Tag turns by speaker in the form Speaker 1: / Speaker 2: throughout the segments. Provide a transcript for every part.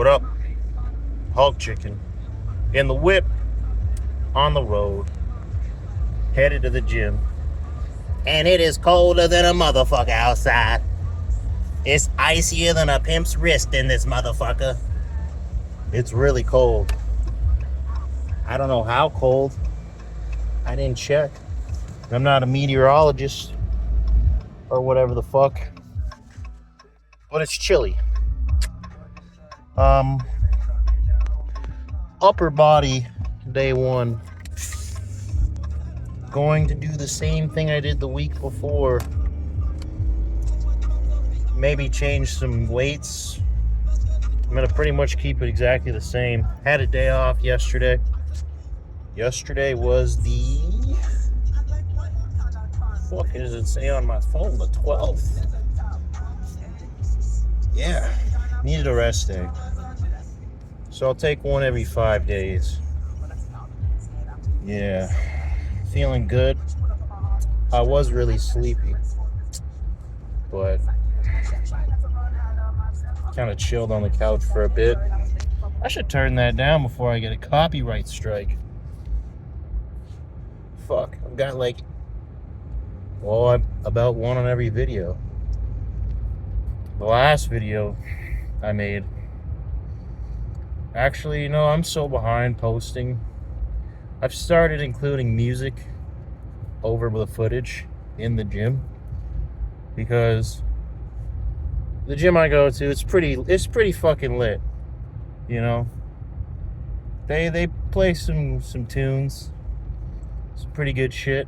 Speaker 1: What up? Hulk chicken. In the whip, on the road, headed to the gym. And it is colder than a motherfucker outside. It's icier than a pimp's wrist in this motherfucker. It's really cold. I don't know how cold. I didn't check. I'm not a meteorologist or whatever the fuck. But it's chilly. Upper body, day one. Going to do the same thing I did the week before. Maybe change some weights. I'm going to pretty much keep it exactly the same. Had a day off yesterday. Yesterday was the... What does it say on my phone? The 12th. Yeah. Needed a rest day. So I'll take one every 5 days. Yeah. Feeling good. I was really sleepy. But kind of chilled on the couch for a bit. I should turn that down before I get a copyright strike. Fuck. I've got about one on every video. The last video I made. Actually, I'm so behind posting. I've started including music over the footage in the gym because the gym I go to, it's pretty fucking lit. They play some tunes, some pretty good shit.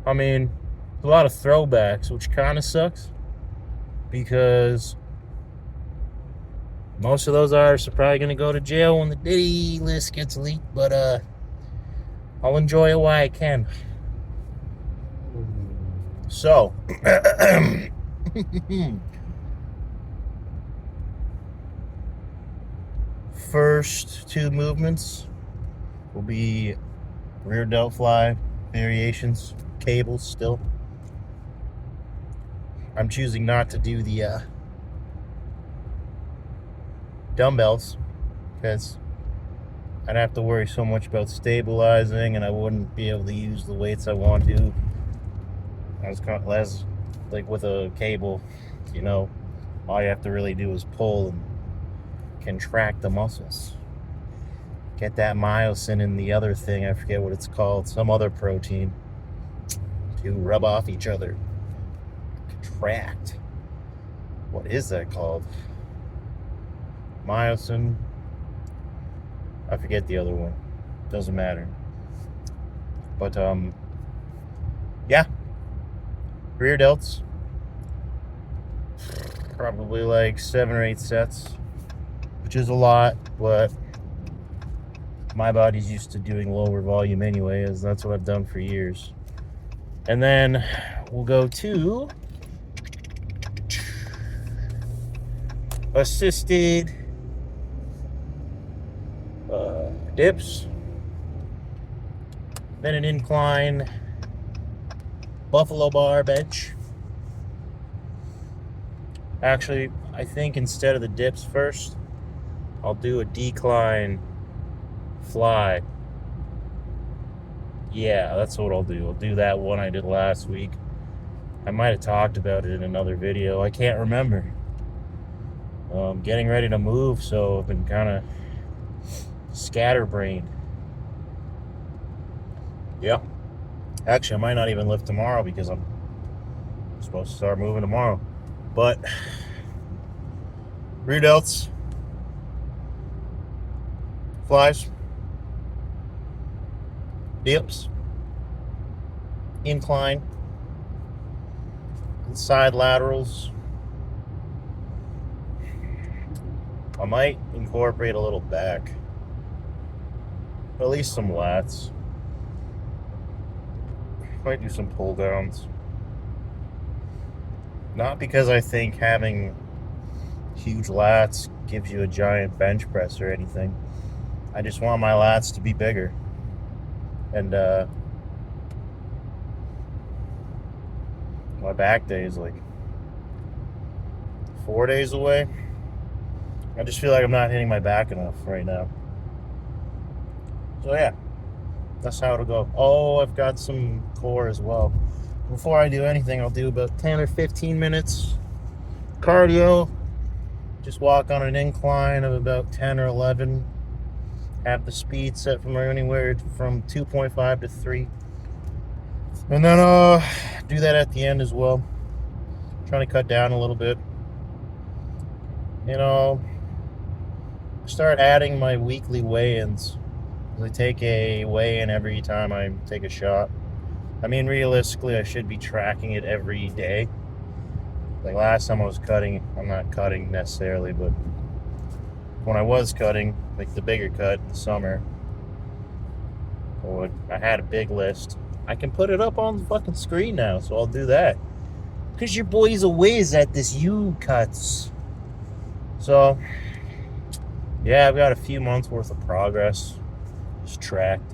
Speaker 1: I mean, a lot of throwbacks, which kind of sucks because most of those artists are probably going to go to jail when the Diddy list gets leaked, but I'll enjoy it while I can. So, first two movements will be rear delt fly variations, cables still. I'm choosing not to do the dumbbells because I'd have to worry so much about stabilizing and I wouldn't be able to use the weights I want to. I was kind of less like with a cable, all you have to really do is pull and contract the muscles. Get that myosin and the other thing, I forget what it's called, some other protein, to rub off each other. Contract. What is that called? Myosin. I forget the other one. Doesn't matter. But yeah. Rear delts. Probably like 7 or 8 sets, which is a lot, but my body's used to doing lower volume anyway, as that's what I've done for years. And then we'll go to assisted dips, then an incline buffalo bar bench. Actually, I think instead of the dips first, I'll do a decline fly. Yeah, that's what I'll do. I'll do that one I did last week. I might have talked about it in another video. I can't remember. Getting ready to move, so I've been kind of scatterbrained. Yeah. Actually, I might not even lift tomorrow because I'm supposed to start moving tomorrow. But rear delts, flies, dips, incline, side laterals. I might incorporate a little back, at least some lats. Might do some pull downs. Not because I think having huge lats gives you a giant bench press or anything. I just want my lats to be bigger. And my back day is like 4 days away. I just feel like I'm not hitting my back enough right now. So yeah, that's how it'll go. Oh, I've got some core as well. Before I do anything, I'll do about 10 or 15 minutes cardio. Just walk on an incline of about 10 or 11. Have the speed set from anywhere from 2.5 to 3. And then do that at the end as well. Trying to cut down a little bit. You know, start adding my weekly weigh-ins. I take a weigh-in every time I take a shot. I mean, realistically, I should be tracking it every day. Like last time I was cutting, I'm not cutting necessarily, but when I was cutting, like the bigger cut in the summer, I had a big list. I can put it up on the fucking screen now, so I'll do that. Because your boy's a whiz at this U-cuts. So, yeah, I've got a few months worth of progress. Just tracked.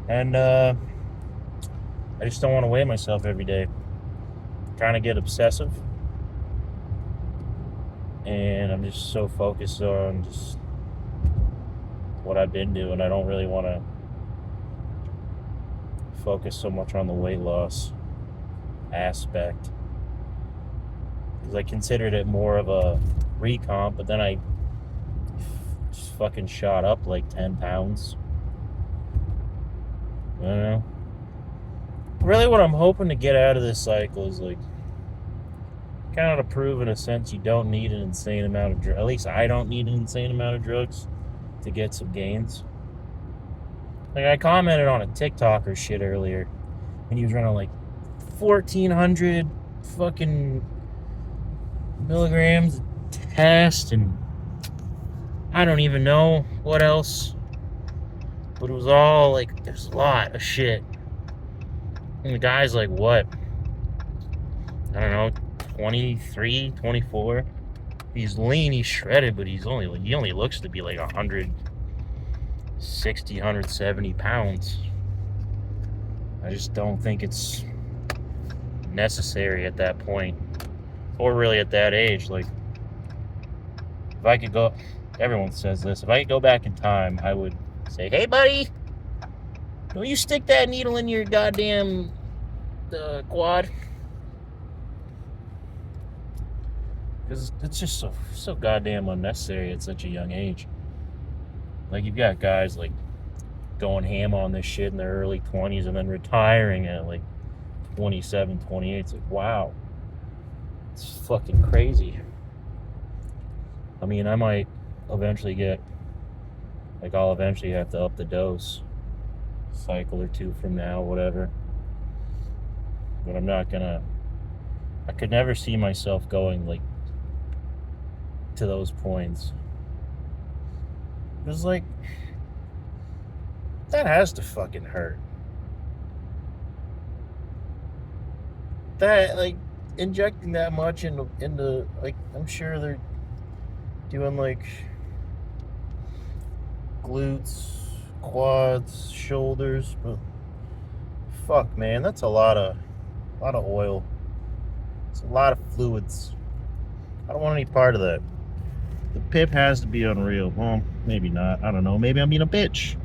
Speaker 1: And I just don't want to weigh myself every day. I'm trying to get obsessive. And I'm just so focused on just what I've been doing. I don't really want to focus so much on the weight loss aspect. Because I considered it more of a recomp, but then I just fucking shot up like 10 pounds. I don't know. Really what I'm hoping to get out of this cycle is like kind of to prove in a sense you don't need an insane amount of drugs. At least I don't need an insane amount of drugs to get some gains. Like I commented on a TikToker shit earlier and he was running like 1,400 fucking milligrams test and I don't even know what else. But it was all like, there's a lot of shit. And the guy's like, what? I don't know, 23, 24. He's lean, he's shredded, but he only looks to be like 160, 170 pounds. I just don't think it's necessary at that point. Or really at that age. Like, if I could go, everyone says this, if I could go back in time, I would say, hey buddy, don't you stick that needle in your goddamn quad. Because it's just so goddamn unnecessary at such a young age. Like, you've got guys, like, going ham on this shit in their early 20s and then retiring at, like, 27, 28. It's like, wow. It's fucking crazy. I mean, I might eventually get, like, I'll eventually have to up the dose. Cycle or two from now, whatever. But I'm not gonna, I could never see myself going, like, to those points. It was like, that has to fucking hurt. That, like, injecting that much into like, I'm sure they're doing like glutes, quads, shoulders, but fuck, man, that's a lot of oil. It's a lot of fluids. I don't want any part of that. The pip has to be unreal. Well, maybe not. I don't know. Maybe I'm being a bitch.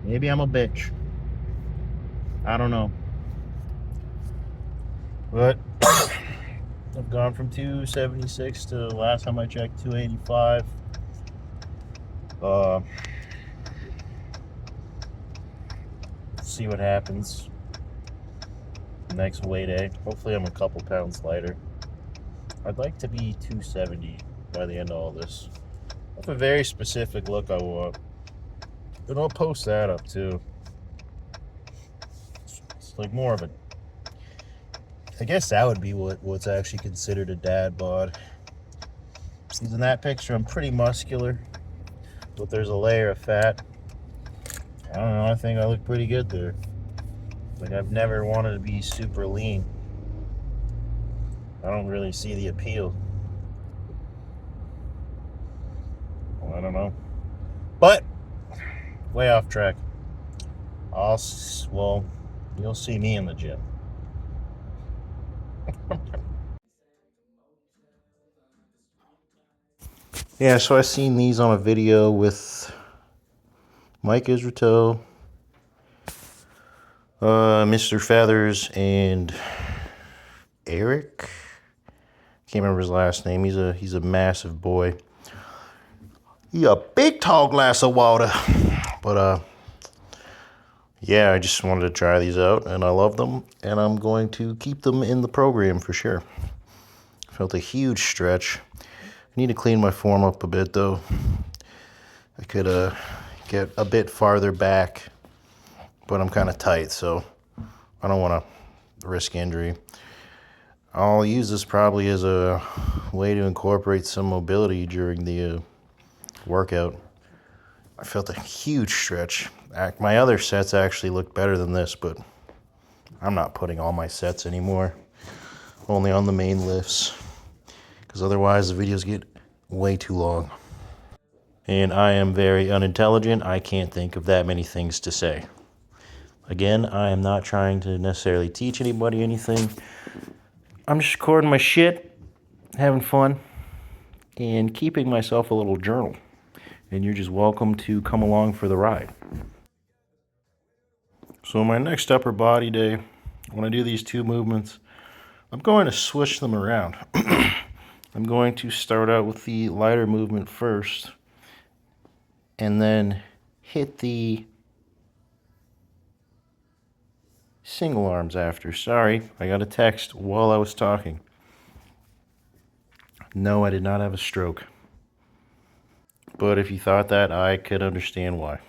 Speaker 1: Maybe I'm a bitch. I don't know. But I've gone from 276 to last time I checked 285. See what happens next weigh day. Hopefully I'm a couple pounds lighter. I'd like to be 270 by the end of all this. I have a very specific look I want. And I'll post that up too. It's like more of a, I guess that would be what's actually considered a dad bod. In that picture I'm pretty muscular, but there's a layer of fat. I don't know, I think I look pretty good there. Like, I've never wanted to be super lean. I don't really see the appeal. Well, I don't know. But, way off track. Well, you'll see me in the gym. Yeah, so I seen these on a video with Mike Israetel, Mr. Feathers, and Eric. Can't remember his last name. He's a massive boy. He a big tall glass of water. But yeah, I just wanted to try these out, and I love them, and I'm going to keep them in the program for sure. Felt a huge stretch. I need to clean my form up a bit though. I could get a bit farther back, but I'm kind of tight, so I don't want to risk injury. I'll use this probably as a way to incorporate some mobility during the workout. I felt a huge stretch. My other sets actually looked better than this, but I'm not putting all my sets anymore. Only on the main lifts, because otherwise the videos get way too long. And I am very unintelligent. I can't think of that many things to say. Again, I am not trying to necessarily teach anybody anything. I'm just recording my shit, having fun, and keeping myself a little journal. And you're just welcome to come along for the ride. So my next upper body day, when I do these two movements, I'm going to switch them around. I'm going to start out with the lighter movement first, and then hit the single arms after. Sorry, I got a text while I was talking. No, I did not have a stroke. But if you thought that, I could understand why.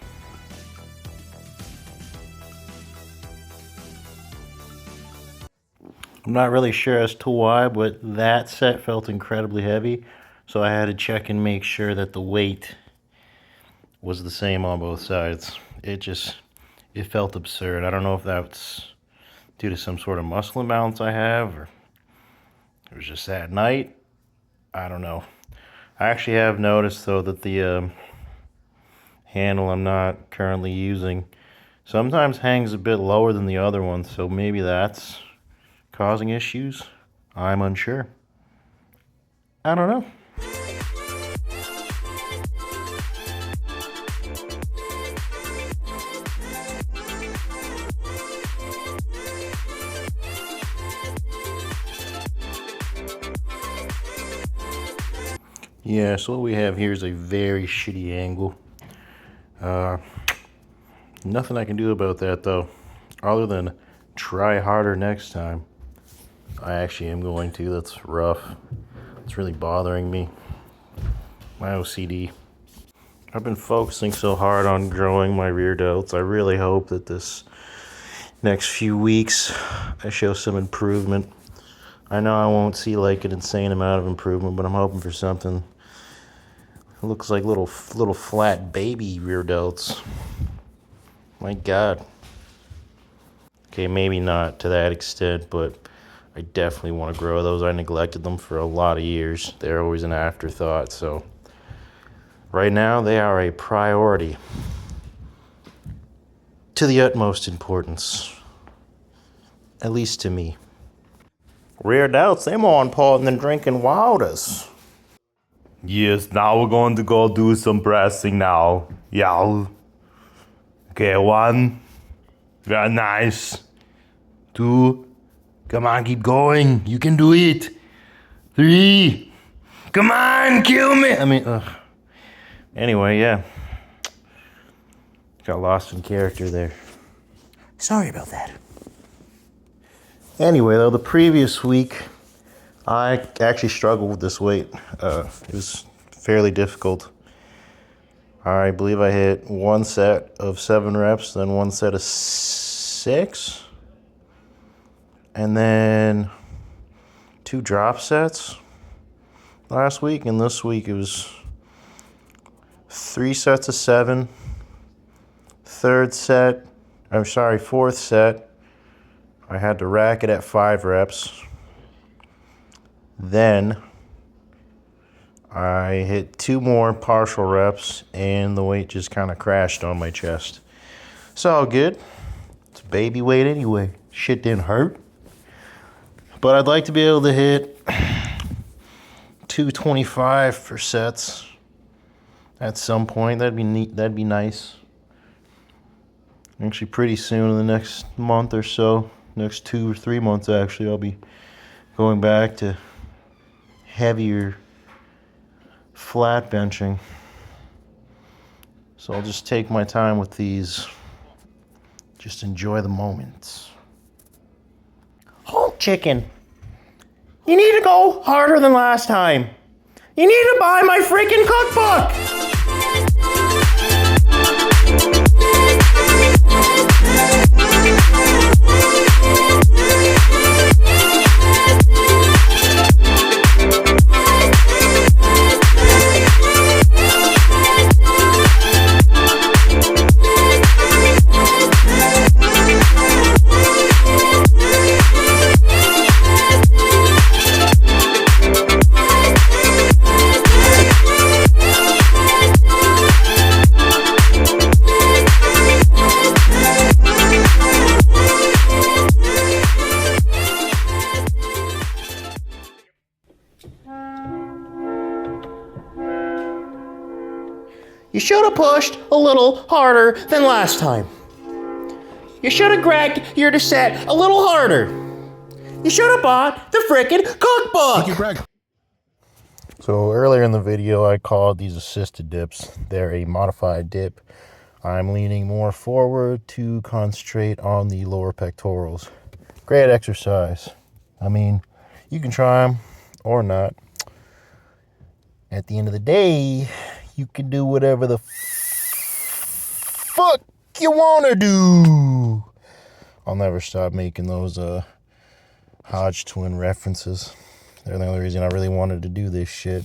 Speaker 1: I'm not really sure as to why, but that set felt incredibly heavy. So I had to check and make sure that the weight was the same on both sides. It felt absurd. I don't know if that's due to some sort of muscle imbalance I have, or it was just that night. I don't know. I actually have noticed though that the handle I'm not currently using sometimes hangs a bit lower than the other one, so maybe that's causing issues. I'm unsure. I don't know. Yeah, so what we have here is a very shitty angle. Nothing I can do about that though, other than try harder next time. I actually am going to. That's rough. It's really bothering me. My OCD. I've been focusing so hard on growing my rear delts. I really hope that this next few weeks I show some improvement. I know I won't see like an insane amount of improvement, but I'm hoping for something. It looks like little flat baby rear delts. My God. Okay, maybe not to that extent, but I definitely want to grow those. I neglected them for a lot of years. They're always an afterthought, so right now they are a priority to the utmost importance, at least to me. Rear delts, they're more important than drinking waters. Yes, now we're going to go do some pressing now. Yeah. Okay, 1. Very nice. 2. Come on, keep going. You can do it. 3. Come on, kill me. Anyway, yeah. Got lost in character there. Sorry about that. Anyway, though, the previous week, I actually struggled with this weight. It was fairly difficult. I believe I hit one set of 7 reps, then one set of 6, and then 2 drop sets last week. And this week it was 3 sets of 7, fourth set, I had to rack it at 5 reps. Then I hit 2 more partial reps, and the weight just kind of crashed on my chest. It's all good. It's baby weight anyway. Shit didn't hurt. But I'd like to be able to hit 225 for sets at some point. That'd be neat. That'd be nice. Actually, pretty soon, in the next month or so, next 2 or 3 months, actually, I'll be going back to heavier flat benching. So I'll just take my time with these. Just enjoy the moments. Hulk chicken, you need to go harder than last time. You need to buy my freaking cookbook. You should have pushed a little harder than last time. You should have grabbed your descent a little harder. You should have bought the frickin' cookbook.
Speaker 2: Thank you, Greg.
Speaker 1: So earlier in the video, I called these assisted dips. They're a modified dip. I'm leaning more forward to concentrate on the lower pectorals. Great exercise. I mean, you can try them or not. At the end of the day, you can do whatever the fuck you want to do. I'll never stop making those Hodge twin references. They're the only reason I really wanted to do this shit.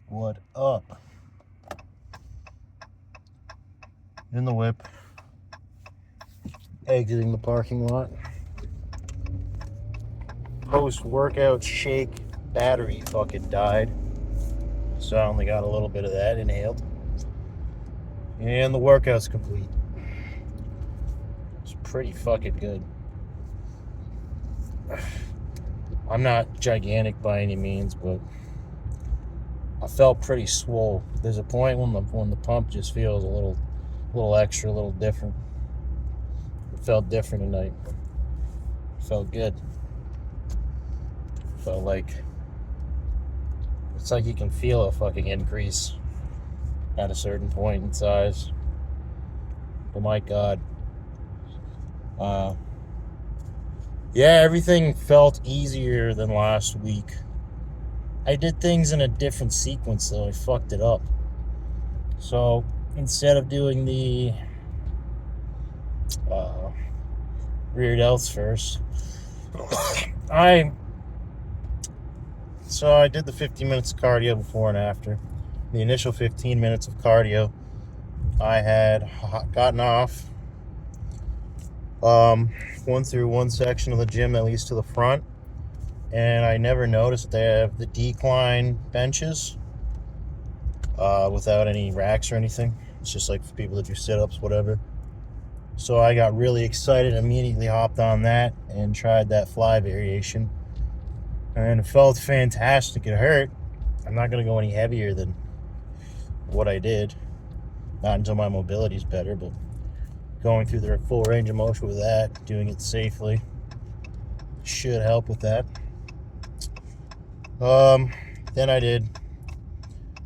Speaker 1: What up? In the whip. Exiting the parking lot. Post-workout shake battery fucking died. So I only got a little bit of that inhaled. And the workout's complete. It's pretty fucking good. I'm not gigantic by any means, but I felt pretty swole. There's a point when the pump just feels a little extra, a little different. It felt different tonight. It felt good. Felt like it's like you can feel a fucking increase at a certain point in size. But my God. Yeah, everything felt easier than last week. I did things in a different sequence, though. I fucked it up. So instead of doing the rear delts first, I did the 15 minutes of cardio before and after. The initial 15 minutes of cardio, I had gotten off, went through one section of the gym that leads to the front, and I never noticed they have the decline benches without any racks or anything. It's just like for people that do sit-ups, whatever. So I got really excited, immediately hopped on that and tried that fly variation. And it felt fantastic. It hurt. I'm not going to go any heavier than what I did. Not until my mobility's better, but going through the full range of motion with that, doing it safely, should help with that. Then I did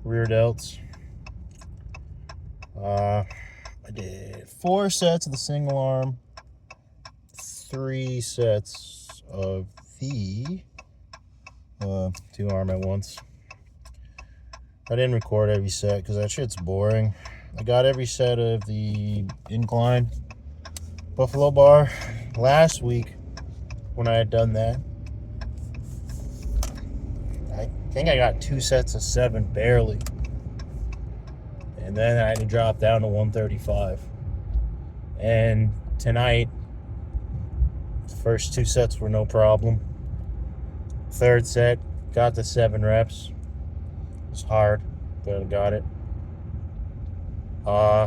Speaker 1: rear delts. I did 4 sets of the single arm, 3 sets of the 2 arm at once. I didn't record every set because that shit's boring. I got every set of the incline buffalo bar last week when I had done that. I think I got 2 sets of 7, barely. And then I had to drop down to 135. And tonight, the first 2 sets were no problem. Third set, got the 7 reps. It was hard, but I got it.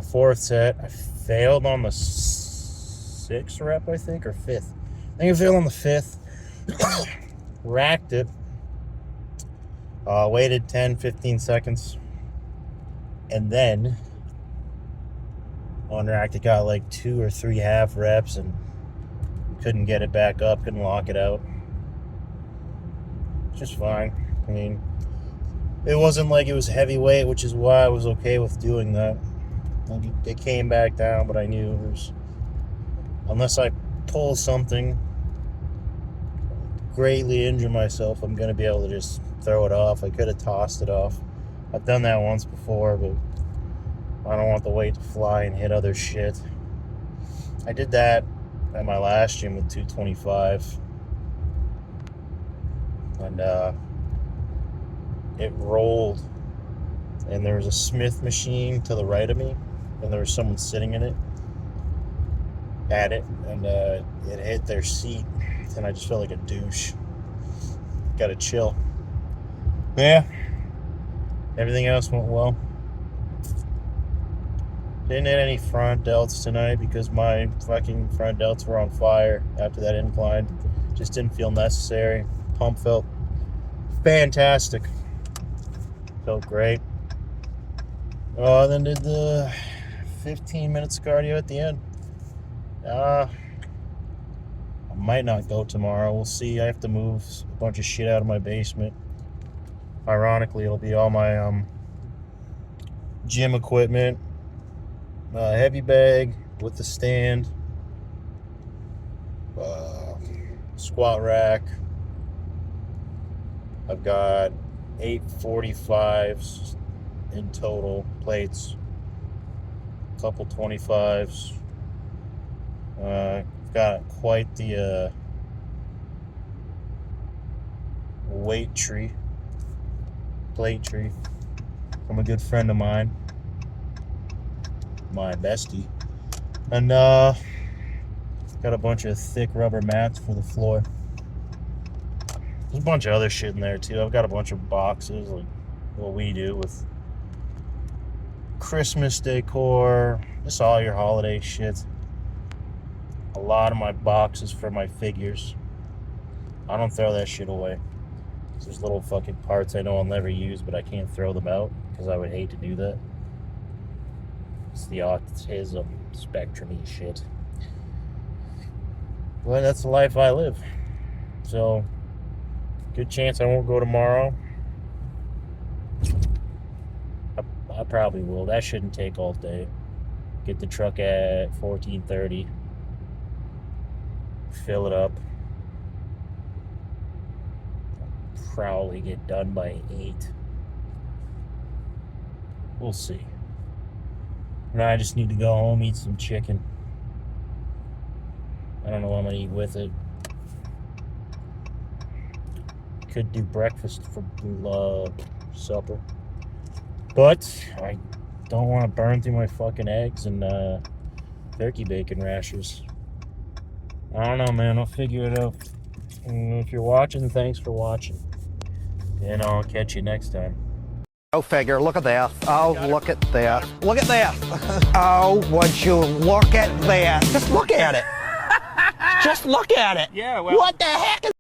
Speaker 1: Fourth set, I failed on the 6th rep, I think, or 5th. I think I failed on the 5th. Racked it. Waited 10, 15 seconds. And then unracked it, got like 2 or 3 half reps and couldn't get it back up, couldn't lock it out. Just fine. I mean, it wasn't like it was heavyweight, which is why I was okay with doing that. Like, it came back down, but I knew it was, unless I pull something, greatly injure myself, I'm going to be able to just throw it off. I could have tossed it off. I've done that once before, but I don't want the weight to fly and hit other shit. I did that at my last gym with 225. And it rolled. And there was a Smith machine to the right of me. And there was someone sitting in it. At it. And it hit their seat. And I just felt like a douche. Gotta chill. Yeah. Everything else went well. Didn't hit any front delts tonight because my fucking front delts were on fire after that incline. Just didn't feel necessary. Pump felt fantastic. Felt great. Then did the 15 minutes cardio at the end. I might not go tomorrow. We'll see. I have to move a bunch of shit out of my basement. Ironically, it'll be all my gym equipment, heavy bag with the stand, squat rack. I've got 8 45s in total plates, a couple 25s. I've got quite the plate tree from a good friend of mine, my bestie. And got a bunch of thick rubber mats for the floor. There's a bunch of other shit in there too. I've got a bunch of boxes, like what we do with Christmas decor, just all your holiday shit. A lot of my boxes for my figures. I don't throw that shit away. There's little fucking parts I know I'll never use, but I can't throw them out because I would hate to do that. It's the autism spectrum-y shit. Well, that's the life I live. So, good chance I won't go tomorrow. I probably will. That shouldn't take all day. Get the truck at 14:30. Fill it up. Probably get done by 8. We'll see. And I just need to go home, eat some chicken. I don't know what I'm gonna eat with it. Could do breakfast for supper. But I don't want to burn through my fucking eggs and turkey bacon rashers. I don't know, man. I'll figure it out. And if you're watching, thanks for watching. And I'll catch you next time.
Speaker 2: Go figure. Look at that. Oh, look at that. Look at that. Oh, would you look at that? Just look at it. Just look at it.
Speaker 1: Yeah, well.
Speaker 2: What the heck is